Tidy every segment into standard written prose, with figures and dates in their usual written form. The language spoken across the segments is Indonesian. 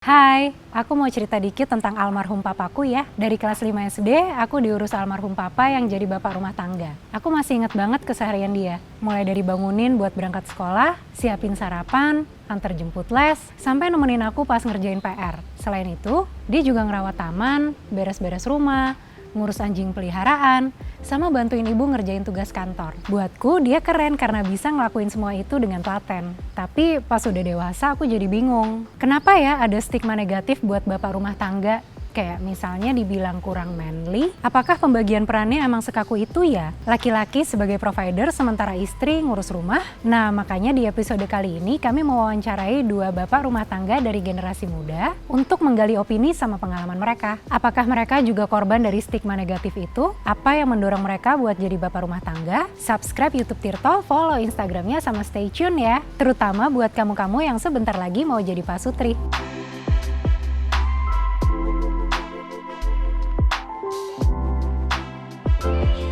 Hai, aku mau cerita dikit tentang almarhum papaku ya. Dari kelas 5 SD, aku diurus almarhum papa yang jadi bapak rumah tangga. Aku masih inget banget keseharian dia. Mulai dari bangunin buat berangkat sekolah, siapin sarapan, antar jemput les, sampai nemenin aku pas ngerjain PR. Selain itu, dia juga ngerawat taman, beres-beres rumah, ngurus anjing peliharaan, sama bantuin ibu ngerjain tugas kantor. Buatku dia keren karena bisa ngelakuin semua itu dengan telaten. Tapi pas udah dewasa aku jadi bingung. Kenapa ya ada stigma negatif buat bapak rumah tangga? Kayak misalnya dibilang kurang manly, apakah pembagian perannya emang sekaku itu ya? Laki-laki sebagai provider sementara istri ngurus rumah? Nah makanya di episode kali ini kami mau wawancarai dua bapak rumah tangga dari generasi muda untuk menggali opini sama pengalaman mereka. Apakah mereka juga korban dari stigma negatif itu? Apa yang mendorong mereka buat jadi bapak rumah tangga? Subscribe YouTube Tirto, follow Instagramnya sama stay tune ya. Terutama buat kamu-kamu yang sebentar lagi mau jadi pasutri.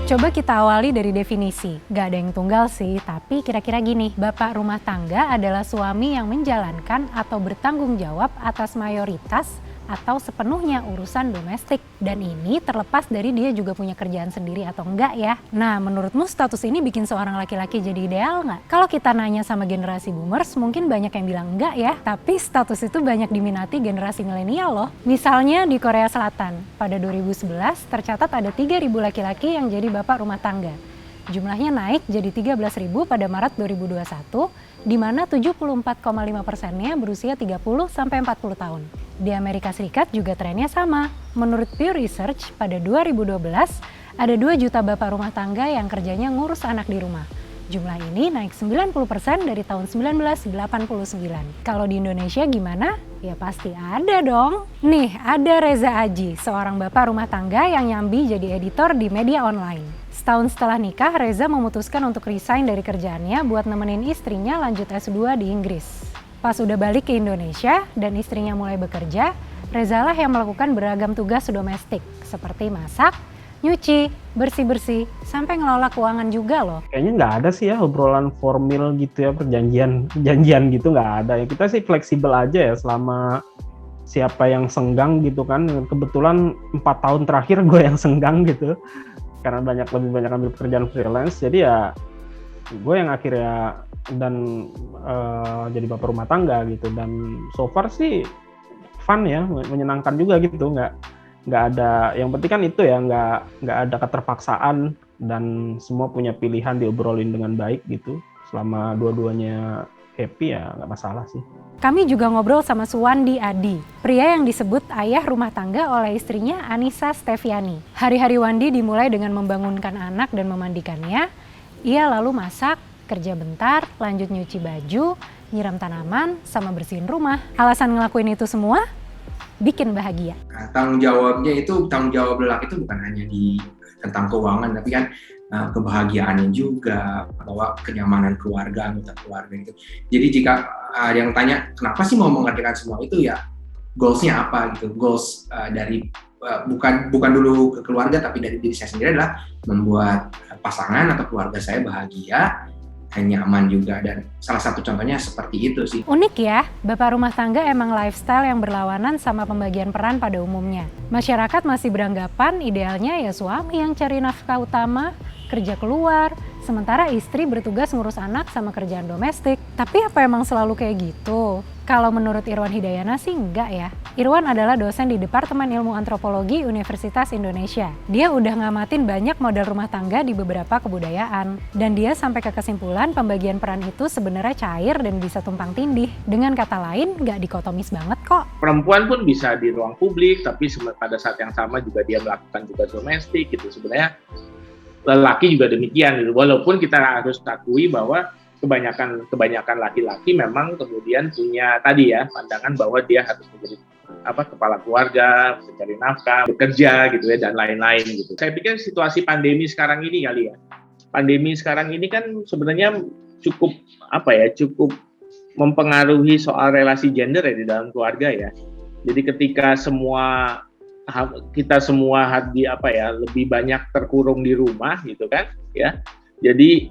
Coba kita awali dari definisi. Gak ada yang tunggal sih, tapi kira-kira gini. Bapak rumah tangga adalah suami yang menjalankan atau bertanggung jawab atas mayoritas atau sepenuhnya urusan domestik. Dan ini terlepas dari dia juga punya kerjaan sendiri atau enggak ya. Nah, menurutmu status ini bikin seorang laki-laki jadi ideal nggak? Kalau kita nanya sama generasi boomers, mungkin banyak yang bilang enggak ya. Tapi status itu banyak diminati generasi milenial loh. Misalnya di Korea Selatan, pada 2011 tercatat ada 3.000 laki-laki yang jadi bapak rumah tangga. Jumlahnya naik jadi 13.000 pada Maret 2021, di mana 74,5%-nya berusia 30-40 tahun. Di Amerika Serikat juga trennya sama. Menurut Pew Research, pada 2012 ada 2 juta bapak rumah tangga yang kerjanya ngurus anak di rumah. Jumlah ini naik 90% dari tahun 1989. Kalau di Indonesia gimana? Ya pasti ada dong. Nih, ada Reza Aji, seorang bapak rumah tangga yang nyambi jadi editor di media online. Setahun setelah nikah, Reza memutuskan untuk resign dari kerjaannya buat nemenin istrinya lanjut S2 di Inggris. Pas udah balik ke Indonesia dan istrinya mulai bekerja, Reza lah yang melakukan beragam tugas domestik seperti masak, nyuci, bersih-bersih, sampai ngelola keuangan juga loh. Kayaknya nggak ada sih ya obrolan formal gitu ya, perjanjian gitu nggak ada ya. Kita sih fleksibel aja ya selama siapa yang senggang gitu kan. Kebetulan 4 tahun terakhir gue yang senggang gitu. Karena lebih banyak ambil pekerjaan freelance, jadi ya gue yang akhirnya jadi bapak rumah tangga gitu. Dan so far sih fun ya, menyenangkan juga gitu, nggak ada, yang penting kan itu ya, nggak ada keterpaksaan dan semua punya pilihan diobrolin dengan baik gitu. Selama dua-duanya happy ya nggak masalah sih. Kami juga ngobrol sama Suwandi Adi, pria yang disebut ayah rumah tangga oleh istrinya Anissa Steviani. Hari-hari Wandi dimulai dengan membangunkan anak dan memandikannya. Ia lalu masak, kerja bentar, lanjut nyuci baju, nyiram tanaman, sama bersihin rumah. Alasan ngelakuin itu semua? Bikin bahagia. Nah, tanggung jawab lelaki itu bukan hanya tentang keuangan, tapi kan kebahagiaannya juga, bahwa kenyamanan keluarga, anggota keluarga gitu. Jadi jika ada yang tanya kenapa sih mau mengerjakan semua itu, ya goals-nya apa gitu. Goals dari bukan dulu ke keluarga, tapi dari diri saya sendiri adalah membuat pasangan atau keluarga saya bahagia, nyaman juga, dan salah satu contohnya seperti itu sih. Unik ya, bapak rumah tangga emang lifestyle yang berlawanan sama pembagian peran pada umumnya. Masyarakat masih beranggapan idealnya ya suami yang cari nafkah utama, kerja keluar, sementara istri bertugas ngurus anak sama kerjaan domestik. Tapi apa emang selalu kayak gitu? Kalau menurut Irwan Hidayana sih enggak ya. Irwan adalah dosen di Departemen Ilmu Antropologi Universitas Indonesia. Dia udah ngamatin banyak model rumah tangga di beberapa kebudayaan. Dan dia sampai ke kesimpulan pembagian peran itu sebenarnya cair dan bisa tumpang tindih. Dengan kata lain, nggak dikotomis banget kok. Perempuan pun bisa di ruang publik, tapi pada saat yang sama juga dia melakukan tugas domestik gitu. Sebenarnya lelaki juga demikian gitu. Walaupun kita harus akui bahwa kebanyakan laki-laki memang kemudian punya tadi ya pandangan bahwa dia harus menjadi kepala keluarga, mencari nafkah, bekerja gitu ya, dan lain-lain gitu. Saya pikir situasi pandemi sekarang ini kali ya. Pandemi sekarang ini kan sebenarnya cukup mempengaruhi soal relasi gender ya di dalam keluarga ya. Jadi ketika kita semua lebih banyak terkurung di rumah gitu kan ya. Jadi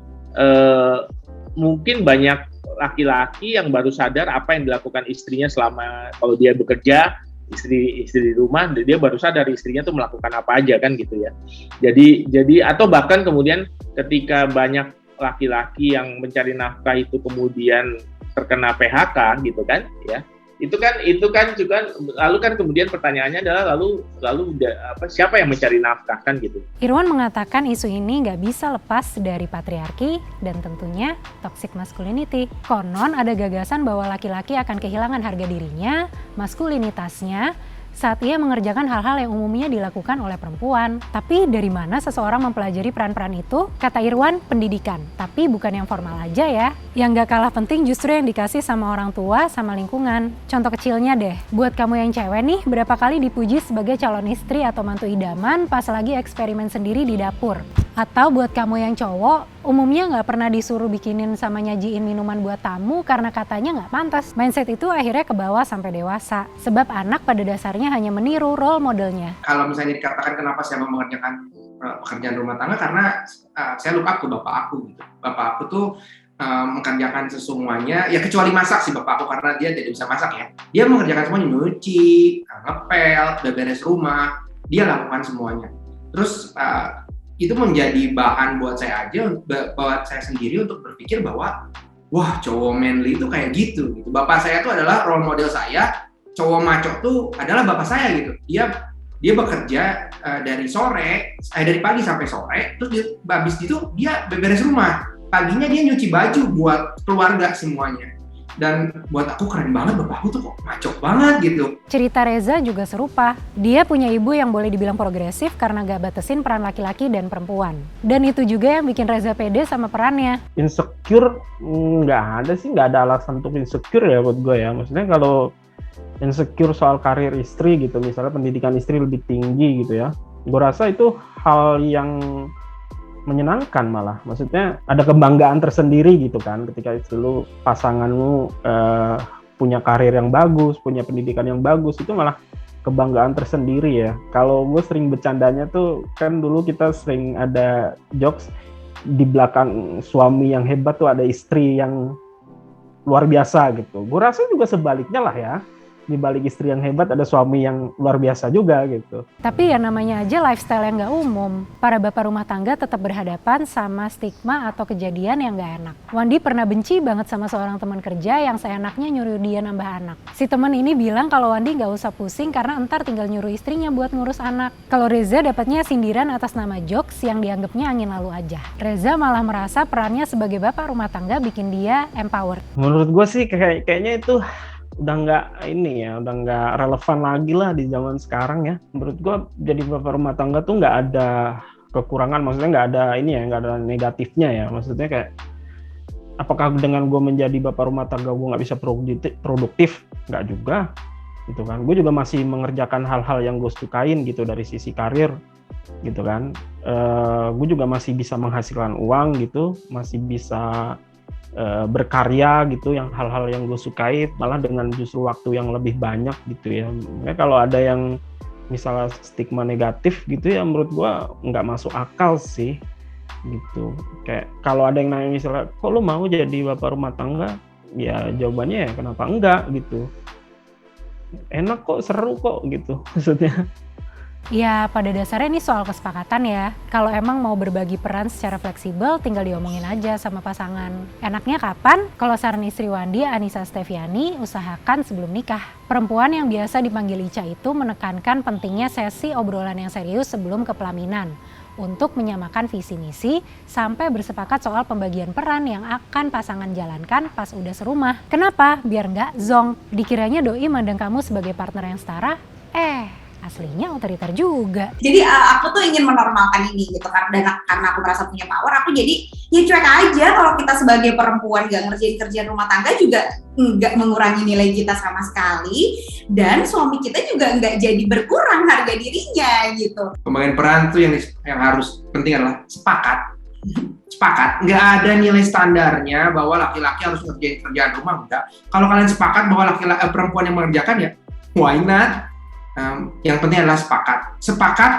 mungkin banyak laki-laki yang baru sadar apa yang dilakukan istrinya selama kalau dia bekerja, istri di rumah, dia baru sadar istrinya tuh melakukan apa aja kan gitu ya. Jadi atau bahkan kemudian ketika banyak laki-laki yang mencari nafkah itu kemudian terkena PHK gitu kan ya. Itu kan juga lalu kan kemudian pertanyaannya adalah lalu siapa yang mencari nafkah kan gitu. Irwan mengatakan isu ini nggak bisa lepas dari patriarki dan tentunya toxic masculinity. Konon ada gagasan bahwa laki-laki akan kehilangan harga dirinya, maskulinitasnya, saat ia mengerjakan hal-hal yang umumnya dilakukan oleh perempuan. Tapi dari mana seseorang mempelajari peran-peran itu? Kata Irwan, pendidikan. Tapi bukan yang formal aja ya. Yang gak kalah penting justru yang dikasih sama orang tua, sama lingkungan. Contoh kecilnya deh, buat kamu yang cewek nih, berapa kali dipuji sebagai calon istri atau mantu idaman pas lagi eksperimen sendiri di dapur? Atau buat kamu yang cowok, umumnya nggak pernah disuruh bikinin sama nyajiin minuman buat tamu karena katanya nggak pantas. Mindset itu akhirnya ke bawah sampai dewasa. Sebab anak pada dasarnya hanya meniru role modelnya. Kalau misalnya dikatakan kenapa saya mau mengerjakan pekerjaan rumah tangga, karena saya look up ke bapak aku gitu. Bapak aku tuh mengerjakan semuanya, ya kecuali masak sih bapak aku karena dia tidak bisa masak ya. Dia mengerjakan semuanya, nyuci, ngepel, beres rumah, dia lakukan semuanya. Terus itu menjadi bahan buat saya buat saya sendiri untuk berpikir bahwa wah cowok manly itu kayak gitu. Bapak saya itu adalah role model saya. Cowok maco tuh adalah bapak saya gitu. Dia bekerja dari pagi sampai sore, terus habis itu dia beres rumah. Paginya dia nyuci baju buat keluarga semuanya. Dan buat aku keren banget, bapakku tuh kok maco banget gitu. Cerita Reza juga serupa. Dia punya ibu yang boleh dibilang progresif karena gak batasin peran laki-laki dan perempuan. Dan itu juga yang bikin Reza pede sama perannya. Insecure nggak ada alasan untuk insecure ya buat gue ya. Maksudnya kalau insecure soal karir istri gitu, misalnya pendidikan istri lebih tinggi gitu ya, gue rasa itu hal yang menyenangkan malah. Maksudnya ada kebanggaan tersendiri gitu kan ketika itu lu pasanganmu punya karir yang bagus, punya pendidikan yang bagus, itu malah kebanggaan tersendiri ya. Kalau gue sering bercandanya tuh kan dulu kita sering ada jokes di belakang suami yang hebat tuh ada istri yang luar biasa gitu. Gue rasa juga sebaliknya lah ya. Di balik istri yang hebat ada suami yang luar biasa juga gitu. Tapi ya namanya aja lifestyle yang gak umum. Para bapak rumah tangga tetap berhadapan sama stigma atau kejadian yang gak enak. Wandi pernah benci banget sama seorang teman kerja yang seenaknya nyuruh dia nambah anak. Si teman ini bilang kalau Wandi gak usah pusing karena entar tinggal nyuruh istrinya buat ngurus anak. Kalau Reza dapatnya sindiran atas nama jokes yang dianggapnya angin lalu aja. Reza malah merasa perannya sebagai bapak rumah tangga bikin dia empowered. Menurut gue sih kayaknya itu udah nggak relevan lagi lah di zaman sekarang ya. Menurut gue jadi bapak rumah tangga tuh nggak ada kekurangan, maksudnya nggak ada negatifnya ya. Maksudnya kayak apakah dengan gue menjadi bapak rumah tangga gue nggak bisa produktif? Nggak juga gitu kan. Gue juga masih mengerjakan hal-hal yang gue sukain gitu dari sisi karir gitu kan. Gue juga masih bisa menghasilkan uang gitu, masih bisa berkarya gitu, yang hal-hal yang gue sukai malah dengan justru waktu yang lebih banyak gitu ya. Makanya kalau ada yang misalnya stigma negatif gitu ya, menurut gue nggak masuk akal sih gitu. Kayak kalau ada yang nanya misalnya kok lu mau jadi bapak rumah tangga, ya jawabannya ya kenapa enggak gitu, enak kok, seru kok gitu maksudnya. Ya pada dasarnya ini soal kesepakatan ya. Kalau emang mau berbagi peran secara fleksibel tinggal diomongin aja sama pasangan. Enaknya kapan? Kalau saran istri Wandi, Anissa Steviani, usahakan sebelum nikah. Perempuan yang biasa dipanggil Ica itu menekankan pentingnya sesi obrolan yang serius sebelum kepelaminan. Untuk menyamakan visi misi sampai bersepakat soal pembagian peran yang akan pasangan jalankan pas udah serumah. Kenapa? Biar nggak zonk. Dikiranya doi mandang kamu sebagai partner yang setara, aslinya otoriter juga. Jadi aku tuh ingin menormalkan ini gitu, karena aku merasa punya power, aku jadi ya cuek aja kalau kita sebagai perempuan gak ngerjain kerjaan rumah tangga juga nggak mengurangi nilai kita sama sekali, dan suami kita juga nggak jadi berkurang harga dirinya gitu. Pembagian peran tuh yang harus penting adalah sepakat, nggak ada nilai standarnya bahwa laki-laki harus ngerjain kerjaan rumah, enggak. Kalau kalian sepakat bahwa perempuan yang mengerjakan ya why not. Yang penting adalah sepakat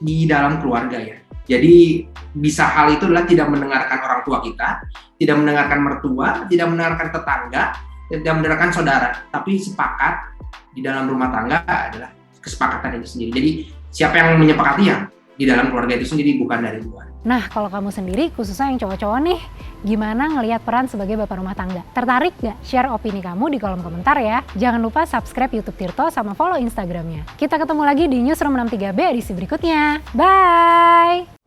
di dalam keluarga ya. Jadi bisa hal itu adalah tidak mendengarkan orang tua kita, tidak mendengarkan mertua, tidak mendengarkan tetangga, tidak mendengarkan saudara, tapi sepakat di dalam rumah tangga adalah kesepakatan itu sendiri. Jadi siapa yang menyepakati ya di dalam keluarga itu sendiri, bukan dari luar. Nah, kalau kamu sendiri, khususnya yang cowok-cowok nih, gimana ngelihat peran sebagai bapak rumah tangga? Tertarik gak? Share opini kamu di kolom komentar ya. Jangan lupa subscribe YouTube Tirto sama follow Instagramnya. Kita ketemu lagi di Newsroom 63B edisi berikutnya. Bye!